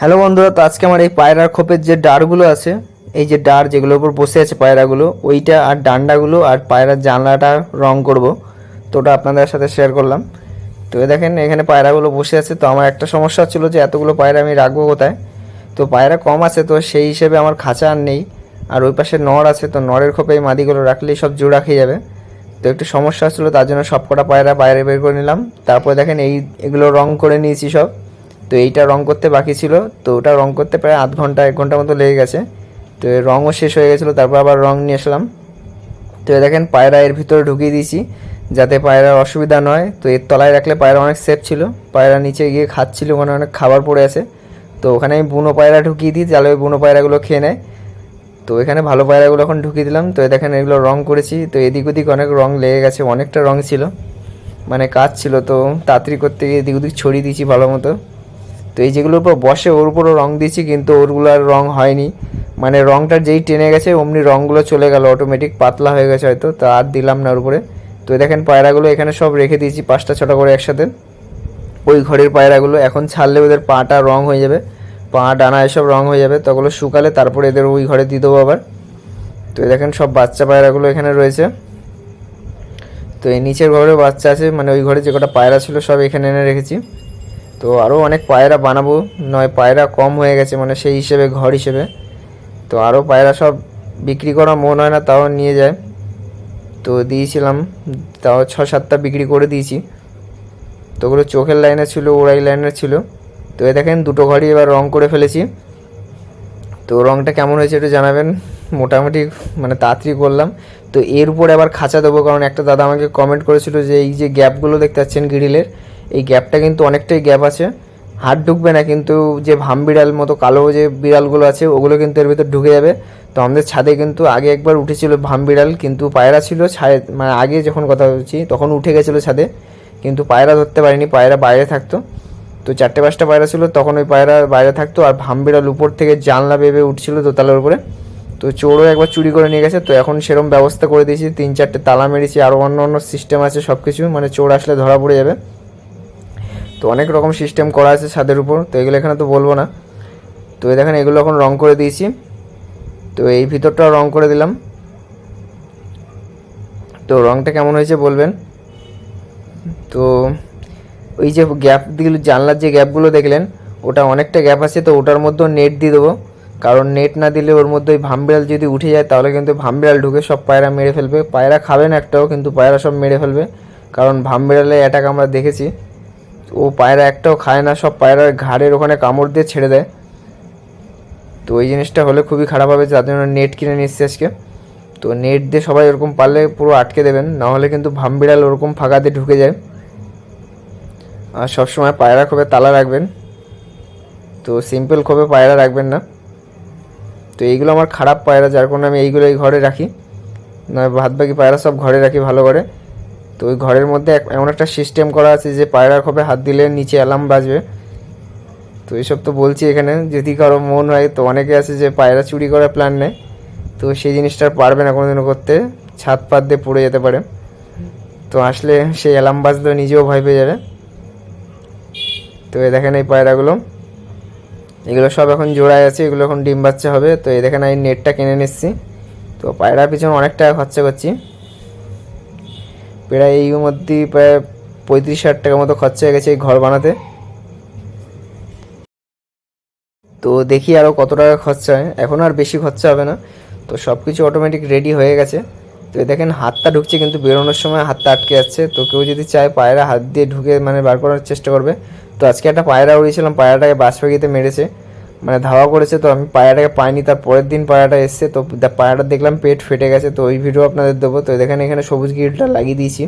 Hello বন্ধুরা, তো আজকে আমার এই পায়রার খোপের যে ডারগুলো আছে, এই যে ডার যেগুলোর উপর বসে আছে পায়রাগুলো, ওইটা আর ডান্ডাগুলো আর পায়রার জানলাটা রং করব। তো ওটা আপনাদের সাথে শেয়ার করলাম। তো দেখেন এখানে পায়রাগুলো বসে আছে। তো আমার একটা সমস্যা ছিল যে এতগুলো পায়রা আমি রাখবো কোথায়। তো পায়রা কম আছে, তো সেই হিসেবে আমার খাঁচা আর নেই। আর ওই পাশে নড় আছে, তো নড়ের খোপে এই মাদিগুলো রাখলেই সব জোড়া খেয়ে যাবে। তো একটু সমস্যা ছিল, তার জন্য সব কটা পায়রা বাইরে বের করে নিলাম। তারপরে দেখেন এগুলো রং করে নিয়েছি সব। তো এইটা রং করতে বাকি ছিল, তো ওটা রং করতে প্রায় আধ ঘন্টা 1 ঘন্টা মতো লেগে গেছে। তো এর রঙও শেষ হয়ে গেছিলো, তারপর আবার রং নিয়ে আসলাম। তো দেখেন পায়রা এর ভিতরে ঢুকিয়ে দিয়েছি যাতে পায়রার অসুবিধা নয়। তো এর তলায় রাখলে পায়রা অনেক সেফ ছিল। পায়রা নিচে গিয়ে খাচ্ছিল, ওখানে অনেক খাবার পড়ে আছে। তো ওখানে আমি বুনো পায়রা ঢুকিয়ে দিই, তাহলে ওই বুনো পায়রাগুলো খেয়ে নেয়। তো এখানে ভালো পায়রাগুলো এখন ঢুকিয়ে দিলাম। তো দেখেন এগুলো রং করেছি, তো এদিক ওদিক অনেক রং লেগে গেছে, অনেকটা রং ছিল, মানে কাজ ছিল। তো তাড়াতাড়ি করতে গিয়ে এদিক ওদিক ছড়িয়ে দিয়েছি ভালো মতো। তো এই যেগুলোর উপর বসে ওর উপরও রং দিয়েছি, কিন্তু ওরগুলো আর রং হয়নি। মানে রংটা যেই টেনে গেছে অমনি রঙগুলো চলে গেল, অটোমেটিক পাতলা হয়ে গেছে হয়তো, তা আর দিলাম না ওর উপরে। তো দেখেন পায়রাগুলো এখানে সব রেখে দিয়েছি 5টা 6টা করে একসাথে। ওই ঘরের পায়রাগুলো এখন ছাড়লে ওদের পাটা রং হয়ে যাবে, পা ডানা এসব রং হয়ে যাবে। তো ওগুলো শুকালে তারপরে এদের ওই ঘরে দিয়ে দেবো আবার। তো দেখেন সব বাচ্চা পায়রাগুলো এখানে রয়েছে। তো এই নিচের ঘরেও বাচ্চা আছে, মানে ওই ঘরে যে কটা পায়রা ছিল সব এখানে এনে রেখেছি। তো আরও অনেক পায়রা বানাবো, নয় পায়রা কম হয়ে গেছে মানে সেই হিসেবে ঘর হিসেবে। তো আরও পায়রা সব বিক্রি করা মন হয় না, তাও নিয়ে যায়। তো দিয়েছিলাম, তাও 6-7টা বিক্রি করে দিয়েছি। তো ওগুলো চোখের লাইনে ছিল, ওড়াই লাইনের ছিল। তো এ দেখেন দুটো ঘরই এবার রং করে ফেলেছি। তো রংটা কেমন হয়েছে একটু জানাবেন। মোটামুটি মানে তাড়াতাড়ি করলাম। তো এর উপরে আবার খাঁচা দেবো, কারণ একটা দাদা আমাকে কমেন্ট করেছিল যে এই যে গ্যাপগুলো দেখতে পাচ্ছেন গ্রিলের, এই গ্যাপটা কিন্তু অনেকটাই গ্যাপ আছে, হাত ঢুকবে না, কিন্তু যে ভাম বিড়াল মতো কালো যে বিড়ালগুলো আছে ওগুলো কিন্তু এর ভিতর ঢুকে যাবে। তো আমাদের ছাদে কিন্তু আগে একবার উঠেছিল ভাম বিড়াল, কিন্তু পায়রা ছিল ছাদে, মানে আগে যখন কথা বলছি তখন উঠে গেছিলো ছাদে, কিন্তু পায়রা ধরতে পারিনি, পায়রা বাইরে থাকতো। তো 4-5টা পায়রা ছিল তখন, ওই পায়রা বাইরে থাকতো, আর ভাম বিড়াল উপর থেকে জানলা বেয়ে উঠছিল দোতলার উপরে। তো চোরও একবার চুরি করে নিয়ে গেছে। তো এখন সেরকম ব্যবস্থা করে দিয়েছি, 3-4টে তালা মেরেছি, আরও অন্য অন্য সিস্টেম আছে সব কিছু, মানে চোর আসলে ধরা পড়ে যাবে। তো অনেক রকম সিস্টেম করা আছে ছাদের উপর, তো এগুলো এখানে তো বলবো না। তো এই দেখেন এগুলো এখন রং করে দিয়েছি। তো এই ভিতরটাও রং করে দিলাম। তো রংটা কেমন হয়েছে বলবেন। তো ওই যে গ্যাপগুলো, জানলার যে গ্যাপগুলো দেখলেন ওটা অনেকটা গ্যাপ আছে, তো ওটার মধ্যেও নেট দিয়ে দেবো। কারণ নেট না দিলে ওর মধ্যে ওই ভামবিড়াল যদি উঠে যায় তাহলে কিন্তু ভামবিড়াল ঢুকে সব পায়রা মেরে ফেলবে। পায়রা খাবে না একটাও, কিন্তু পায়রা সব মেরে ফেলবে, কারণ ভামবিড়ালের অ্যাটাক আমরা দেখেছি। ও পায়রা একটাও খায় না, সব পায়রার ঘাড়ের ওখানে কামড় দিয়ে ছেড়ে দেয়। তো ওই জিনিসটা হলে খুবই খারাপ হবে, যার জন্য নেট কিনে নিচ্ছি আজকে। তো নেট দিয়ে সবাই ওরকম পারলে পুরো আটকে দেবেন, নাহলে কিন্তু ভামবিড়াল ওরকম ফাঁকা দিয়ে ঢুকে যায়। আর সবসময় পায়রা খোপে তালা রাখবেন, তো সিম্পল খোপে পায়রা রাখবেন না। তো এইগুলো আমার খারাপ পায়রা, যার কারণে আমি এইগুলো এই ঘরে রাখি, নয় বাদ বাকি পায়রা সব ঘরে রাখি ভালো করে। তো ওই ঘরের মধ্যে এমন একটা সিস্টেম করা আছে যে পায়রার খোপে হাত দিলে নিচে অ্যালার্ম বাজবে। তো এইসব তো বলছি এখানে, যদি কারো মন হয়, তো অনেকে আছে যে পায়রা চুরি করার প্ল্যান নেয়, তো সেই জিনিসটা পারবে না কোনোদিনও করতে, ছাদ পাত দিয়ে পড়ে যেতে পারে। তো আসলে সেই অ্যালার্ম বাজলে নিজেও ভয় পেয়ে যাবে। তো এই দেখেন এই পায়রাগুলো, এগুলো সব এখন জোড়ায় আছে, এগুলো এখন ডিম বাচ্চা হবে। তো এই দেখেন এই নেটটা কিনে নিচ্ছি। তো পায়রার পিছনে অনেক টাকা খরচা করছি, প্রায় এই মধ্যে প্রায় 35-60 টাকার মতো খরচা হয়ে গেছে এই ঘর বানাতে। তো দেখি আরও কত টাকা খরচা হয়, এখন আর বেশি খরচা হবে না। তো সব কিছু অটোমেটিক রেডি হয়ে গেছে। তো দেখেন হাতটা ঢুকছে, কিন্তু বেরোনোর সময় হাতটা আটকে যাচ্ছে। তো কেউ যদি চায় পায়রা হাত দিয়ে ঢুকে মানে বার করার চেষ্টা করবে। তো আজকে একটা পায়রা উড়িয়েছিলাম, পায়রাটাকে বাজ পাখিতে মেরেছে, মানে ধাওয়া করেছে। তো আমি পায়রাটাকে পাইনি, তার পরের দিন পায়রাটা এসছে, তো পায়রাটা দেখলাম পেট ফেটে গেছে। তো ওই ভিডিও আপনাদের দেবো। তো দেখেন এখানে সবুজ গ্রিলটা লাগিয়ে দিয়েছি।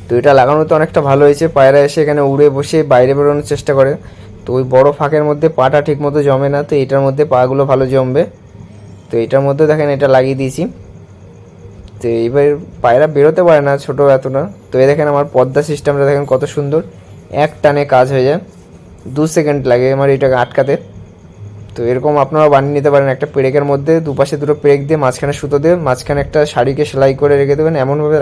তো এটা লাগানো তো অনেকটা ভালো হয়েছে, পায়রা এসে এখানে উড়ে বসে বাইরে বেরোনোর চেষ্টা করে। তো ওই বড় ফাঁকের মধ্যে পাটা ঠিক মতো জমে না, তো এটার মধ্যে পাগুলো ভালো জমবে। তো এটার মধ্যে দেখেন এটা লাগিয়ে দিয়েছি। তো এইবার পায়রা বেরোতে পারে না, ছোটো এত না। তো এই দেখেন আমার পর্দা সিস্টেমটা দেখেন কত সুন্দর, এক টানে কাজ হয়ে যায়, 2 সেকেন্ড লাগে আমার এটাকে আটকাতে। তো এরকম আপনারা বানিয়ে নিতে পারেন, একটা পেরেকের মধ্যে দুপাশে দুটো পেরেক দিয়ে মাঝখানে সুতো দিয়ে মাঝখানে একটা শাড়িকে সেলাই করে রেখে দেবেন, এমনভাবে